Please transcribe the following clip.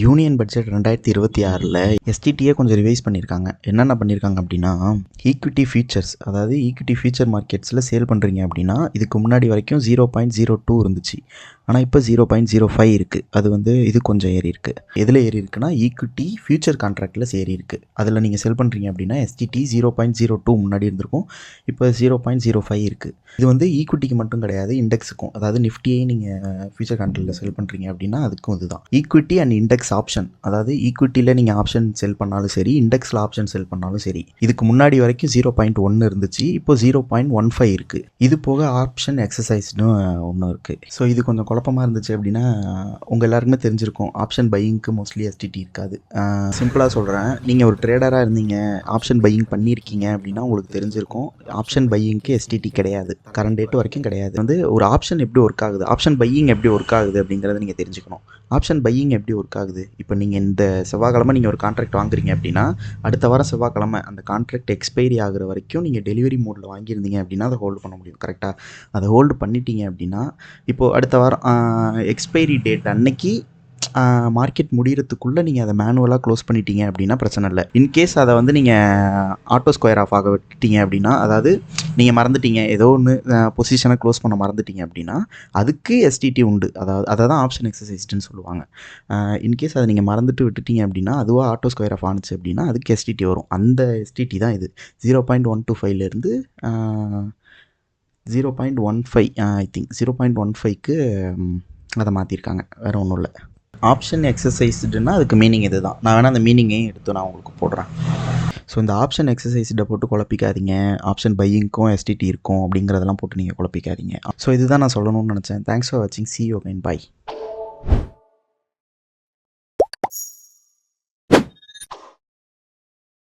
Union budget 2026ல் எஸ்டிடியே கொஞ்சம் revise பண்ணியிருக்காங்க. என்னென்ன பண்ணியிருக்காங்க அப்படின்னா, ஈக்விட்டி ஃபியூச்சர்ஸ், அதாவது ஈக்விட்டி ஃபியூச்சர் மார்க்கெட்ஸில் சேல் பண்ணுறீங்க அப்படின்னா இதுக்கு முன்னாடி வரைக்கும் 0.02 இருந்துச்சு. ஆனால் இப்போ 0.05 இருக்குது. அது இது கொஞ்சம் ஏறி இருக்குது. எதில் ஏறி இருக்குன்னா ஈக்விட்டி ஃபியூச்சர் கான்ட்ராக்டில் ஏறி இருக்குது. அதில் நீங்கள் செல் பண்ணுறீங்க அப்படின்னா எஸ்டிடி 0.02 முன்னாடி இருந்திருக்கும், இப்போ 0.05 இருக்குது. இது ஈக்விட்டிக்கு மட்டும் கிடையாது, இண்டெக்ஸுக்கும். அதாவது நிஃப்டியை நீங்கள் ஃபியூச்சர் கான்ட்ராக்டில் செல் பண்ணுறீங்க அப்படின்னா அதுக்கும் இதுதான். ஈக்விட்டி அண்ட் இண்டெக்ஸ் ஆப்ஷன், அதாவது ஈக்விட்டியில் நீங்கள் ஆப்ஷன் செல் பண்ணாலும் சரி, இண்டெக்ஸில் ஆப்ஷன் செல் பண்ணாலும் சரி. இதுக்கு முன்னாடி வரைக்கும் 0.1 இருந்துச்சு, இப்போ 0.15 இருக்குது. இது போக ஆப்ஷன் எக்ஸசைஸ்னு ஒன்று இருக்குது. ஸோ இது கொஞ்சம் குழப்பமாக இருந்துச்சு அப்படின்னா உங்கள் எல்லாருக்குமே தெரிஞ்சிருக்கும், ஆப்ஷன் பையிங்க்கு மோஸ்ட்லி எஸ்டிடி இருக்காது. சிம்பிளாக சொல்கிறேன், நீங்கள் ஒரு ட்ரேடராக இருந்தீங்க, ஆப்ஷன் பையிங் பண்ணியிருக்கீங்க அப்படின்னா உங்களுக்கு தெரிஞ்சிருக்கும், ஆப்ஷன் பையிங்க்கு எஸ்டிடி கிடையாது, கரண்ட் டேட் வரைக்கும் கிடையாது. ஒரு ஆப்ஷன் எப்படி ஒர்க் ஆகுது, ஆப்ஷன் பையிங் எப்படி ஒர்க் ஆகுது அப்படிங்கிறத நீங்கள் தெரிஞ்சுக்கணும். ஆப்ஷன் பையிங் எப்படி ஒர்க் ஆகுது, இப்போ நீங்கள் இந்த செவ்வாய்க்கிழமை நீங்கள் ஒரு கான்ட்ராக்ட் வாங்குறீங்க அப்படின்னா அடுத்த வாரம் செவ்வாய்க்கிழமை அந்த கான்ட்ராக்ட் எக்ஸ்பைரி ஆகிற வரைக்கும் நீங்கள் டெலிவரி மோடில் வாங்கியிருந்தீங்க அப்படின்னா அதை ஹோல்டு பண்ண முடியும். கரெக்டாக அதை ஹோல்டு பண்ணிட்டீங்க அப்படின்னா இப்போது அடுத்த வாரம் எக்ஸ்பைரி டேட் அன்னைக்கு மார்க்கெட் முடிகிறதுக்குள்ளே நீங்கள் அதை மேனுவலாக க்ளோஸ் பண்ணிட்டீங்க அப்படின்னா பிரச்சனை இல்லை. இன்கேஸ் அதை நீங்கள் ஆட்டோ ஸ்கொயர் ஆஃப் ஆக விட்டுட்டீங்க அப்படின்னா, அதாவது நீங்கள் மறந்துட்டீங்க, ஏதோ ஒன்று பொசிஷனை க்ளோஸ் பண்ண மறந்துட்டீங்க அப்படின்னா அதுக்கு எஸ்டிடி உண்டு. அதை தான் ஆப்ஷன் எக்ஸசைஸ்டுன்னு சொல்லுவாங்க. இன்கேஸ் அதை நீங்கள் மறந்துட்டு விட்டுட்டீங்க அப்படின்னா, அதுவாக ஆட்டோ ஸ்கொயர் ஆஃப் ஆனிச்சு அப்படின்னா அதுக்கு எஸ்டிடி வரும். அந்த எஸ்டிடி தான் இது. 0.125லேருந்து 0.15 ஐ திங்க் 0.15க்கு அதை மாற்றிருக்காங்க, வேறு ஒன்றும் இல்லை. ஆப்ஷன் எக்ஸசைஸ்டுன்னா அதுக்கு மீனிங் இது தான். நான் வேணால் அந்த மீனிங்கையும் எடுத்து நான் உங்களுக்கு போடுறேன். ஸோ இந்த ஆப்ஷன் எக்ஸசைஸ்டை போட்டு குழப்பிக்காதீங்க, ஆப்ஷன் பையிங்க்கும் எஸ்டிடி இருக்கும் அப்படிங்கிறதெல்லாம் போட்டு நீங்கள் குழப்பிக்காதீங்க. ஸோ இதுதான் நான் சொல்லணும்னு நினச்சேன். தேங்க்ஸ் ஃபார் வாட்சிங். see you again. bye.